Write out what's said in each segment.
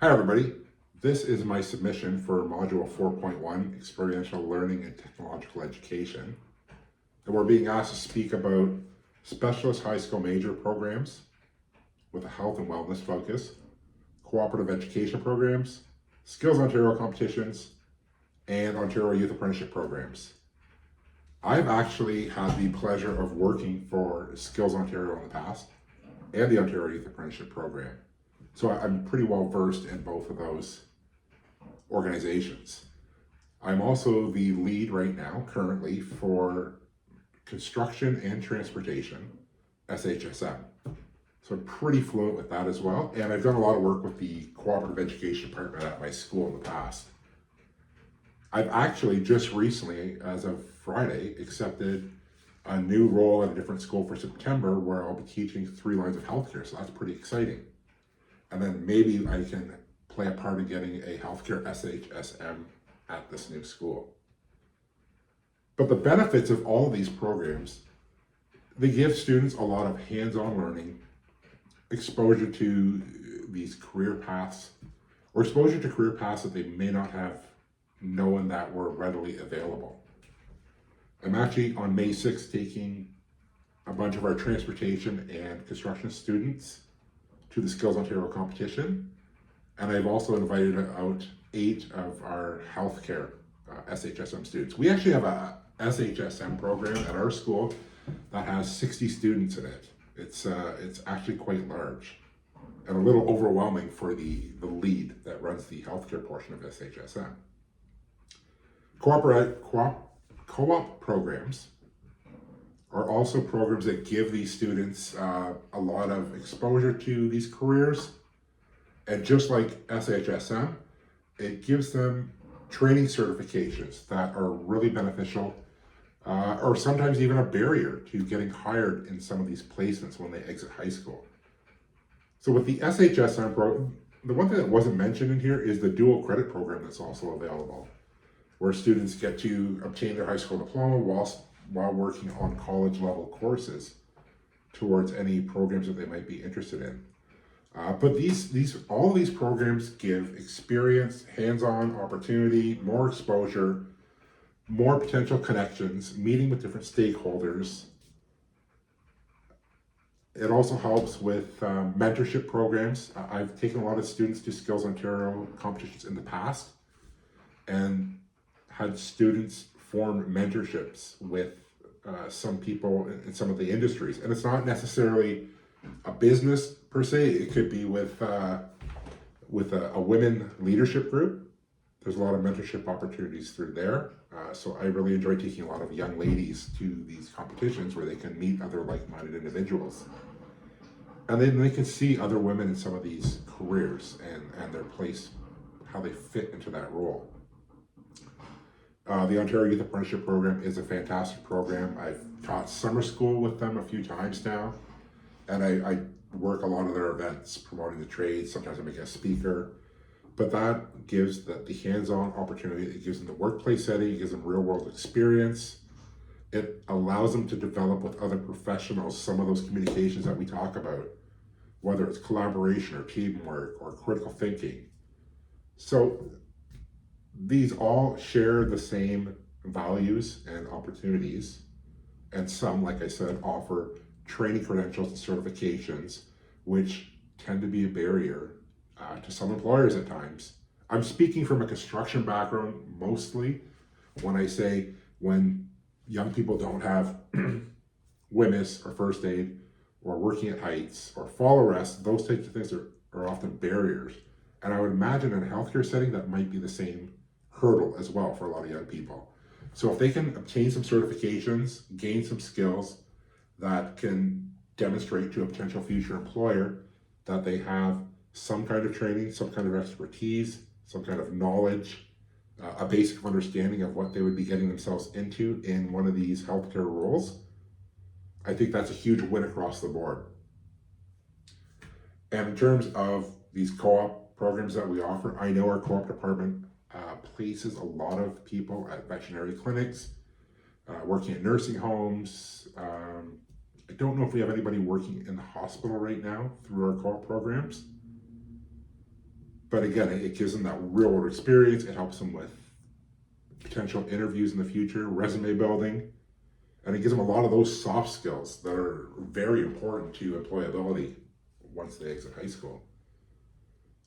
Hi everybody, this is my submission for Module 4.1, Experiential Learning and Technological Education. And we're being asked to speak about specialist high school major programs with a health and wellness focus, cooperative education programs, Skills Ontario competitions, and Ontario Youth Apprenticeship programs. I've actually had the pleasure of working for Skills Ontario in the past and the Ontario Youth Apprenticeship program. So I'm pretty well versed in both of those organizations. I'm also the lead right now, currently, for construction and transportation, SHSM. So I'm pretty fluent with that as well. And I've done a lot of work with the cooperative education department at my school in the past. I've actually just recently, as of Friday, accepted a new role at a different school for September where I'll be teaching 3 lines of healthcare. So that's pretty exciting. And then maybe I can play a part in getting a healthcare SHSM at this new school. But the benefits of all of these programs, they give students a lot of hands-on learning, exposure to these career paths, or exposure to career paths that they may not have known that were readily available. I'm actually on May 6th taking a bunch of our transportation and construction students to the Skills Ontario competition, and I've also invited out 8 of our healthcare SHSM students. We actually have a SHSM program at our school that has 60 students in it. It's actually quite large and a little overwhelming for the lead that runs the healthcare portion of SHSM. Co-op programs are also programs that give these students a lot of exposure to these careers. And just like SHSM, it gives them training certifications that are really beneficial, or sometimes even a barrier to getting hired in some of these placements when they exit high school. So with the SHSM program, the one thing that wasn't mentioned in here is the dual credit program that's also available, where students get to obtain their high school diploma while working on college level courses towards any programs that they might be interested in. But all of these programs give experience, hands-on opportunity, more exposure, more potential connections, meeting with different stakeholders. It also helps with mentorship programs. I've taken a lot of students to Skills Ontario competitions in the past and had students form mentorships with some people in some of the industries. And it's not necessarily a business per se. It could be with a women leadership group. There's a lot of mentorship opportunities through there. So I really enjoy taking a lot of young ladies to these competitions where they can meet other like-minded individuals. And then they can see other women in some of these careers and their place, how they fit into that role. The Ontario Youth Apprenticeship program is a fantastic program. I've taught summer school with them a few times now, and I work a lot of their events promoting the trades. Sometimes I make a speaker, but that gives the hands-on opportunity. It gives them the workplace setting, it gives them real-world experience. It allows them to develop with other professionals some of those communications that we talk about, whether it's collaboration or teamwork or critical thinking. So these all share the same values and opportunities, and some, like I said, offer training credentials and certifications, which tend to be a barrier to some employers at times. I'm speaking from a construction background mostly when I say when young people don't have WMIS or first aid or working at heights or fall arrest, those types of things are often barriers. And I would imagine in a healthcare setting that might be the same hurdle as well for a lot of young people. So if they can obtain some certifications, gain some skills that can demonstrate to a potential future employer that they have some kind of training, some kind of expertise, some kind of knowledge, a basic understanding of what they would be getting themselves into in one of these healthcare roles, I think that's a huge win across the board. And in terms of these co-op programs that we offer, I know our co-op department places a lot of people at veterinary clinics, working at nursing homes. I don't know if we have anybody working in the hospital right now through our co-op programs. But again, it gives them that real world experience. It helps them with potential interviews in the future, resume building, and it gives them a lot of those soft skills that are very important to employability once they exit high school.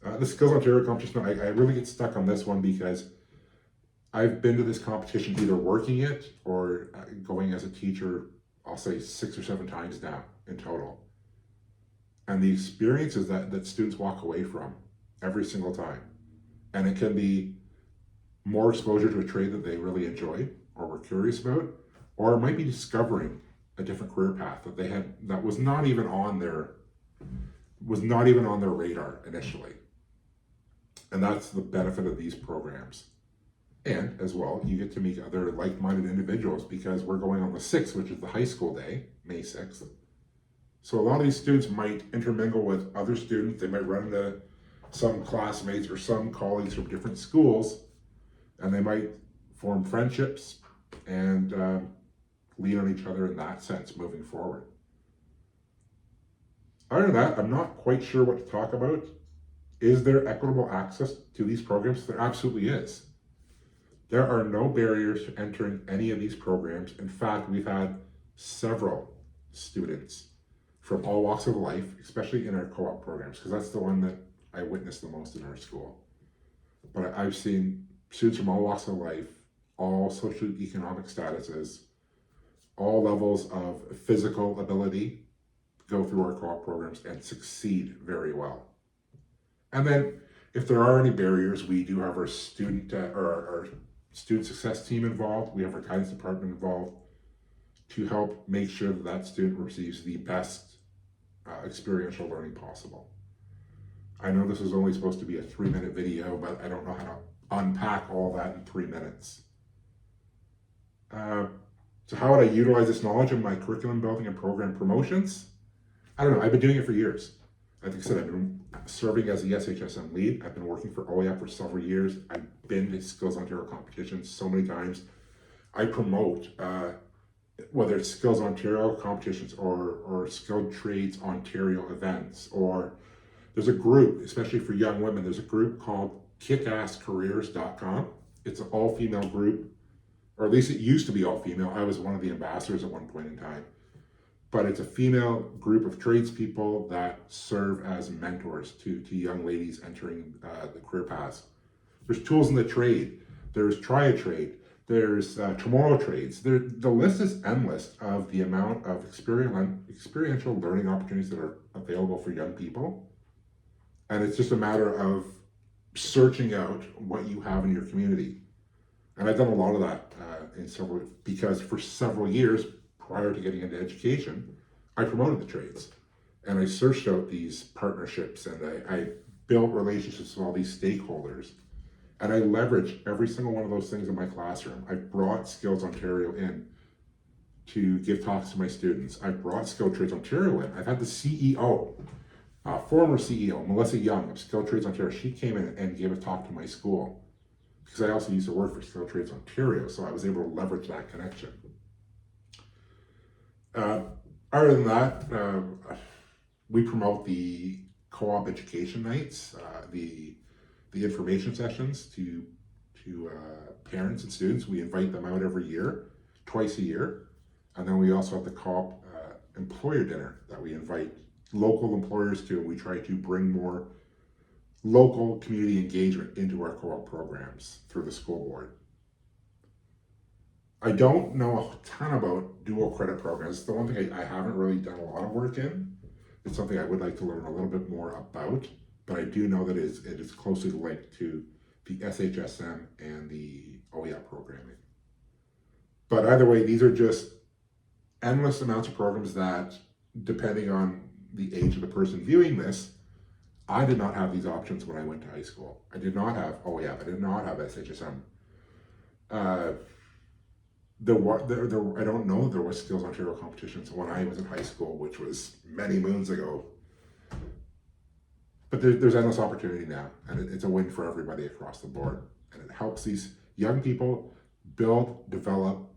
The Skills Ontario competition, I really get stuck on this one because I've been to this competition either working it or going as a teacher, I'll say 6 or 7 times now in total. And the experiences that students walk away from every single time. And it can be more exposure to a trade that they really enjoy or were curious about, or it might be discovering a different career path that they had that was not even on their radar initially. And that's the benefit of these programs. And as well, you get to meet other like-minded individuals because we're going on the 6th, which is the high school day, May 6th. So a lot of these students might intermingle with other students. They might run into some classmates or some colleagues from different schools, and they might form friendships and lean on each other in that sense moving forward. Other than that, I'm not quite sure what to talk about. Is there equitable access to these programs? There absolutely is. There are no barriers to entering any of these programs. In fact, we've had several students from all walks of life, especially in our co-op programs, because that's the one that I witnessed the most in our school. But I've seen students from all walks of life, all socioeconomic statuses, all levels of physical ability go through our co-op programs and succeed very well. And then if there are any barriers, we do have our student our student success team involved. We have our guidance department involved to help make sure that student receives the best experiential learning possible. I know this is only supposed to be a 3-minute video, but I don't know how to unpack all that in 3 minutes. So how would I utilize this knowledge in my curriculum building and program promotions? I don't know, I've been doing it for years. Like I said, I've been serving as the SHSM lead. I've been working for OEP for several years. I've been to Skills Ontario competitions so many times. I promote, whether it's Skills Ontario competitions or Skilled Trades Ontario events, or there's a group, especially for young women, there's a group called kickasscareers.com. It's an all-female group, or at least it used to be all-female. I was one of the ambassadors at one point in time. But it's a female group of tradespeople that serve as mentors to young ladies entering the career paths. There's tools in the trade. There's try a trade. There's tomorrow trades. The list is endless of the amount of experiential learning opportunities that are available for young people. And it's just a matter of searching out what you have in your community. And I've done a lot of that because for several years, prior to getting into education, I promoted the trades and I searched out these partnerships and I built relationships with all these stakeholders, and I leveraged every single one of those things in my classroom. I brought Skills Ontario in to give talks to my students. I brought Skilled Trades Ontario in. I've had the CEO, former CEO, Melissa Young of Skilled Trades Ontario. She came in and gave a talk to my school because I also used to work for Skilled Trades Ontario, so I was able to leverage that connection. Other than that, we promote the co-op education nights, the information sessions to parents and students. We invite them out every year, twice a year. And then we also have the co-op employer dinner that we invite local employers to, and we try to bring more local community engagement into our co-op programs through the school board. I don't know a ton about dual credit programs. It's the one thing I haven't really done a lot of work in. It's something I would like to learn a little bit more about, but I do know that it is closely linked to the SHSM and the OEP programming. But either way, these are just endless amounts of programs that, depending on the age of the person viewing this, I did not have these options when I went to high school. I did not have OEP. I did not have SHSM. I don't know there was Skills Ontario competitions when I was in high school, which was many moons ago. But there's endless opportunity now, and it's a win for everybody across the board. And it helps these young people develop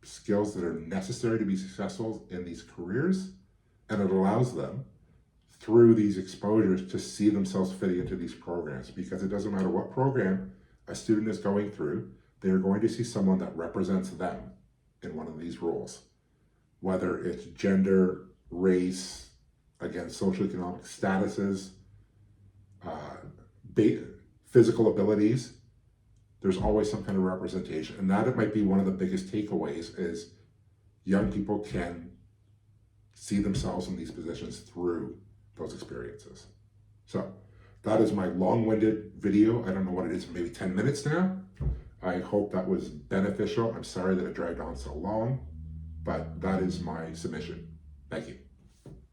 skills that are necessary to be successful in these careers, and it allows them, through these exposures to see themselves fitting into these programs, because it doesn't matter what program a student is going through, they're going to see someone that represents them in one of these roles, whether it's gender, race, again, socioeconomic statuses, physical abilities. There's always some kind of representation, and that it might be one of the biggest takeaways is young people can see themselves in these positions through those experiences. So that is my long-winded video. I don't know what it is, maybe 10 minutes now. I hope that was beneficial. I'm sorry that it dragged on so long, but that is my submission. Thank you.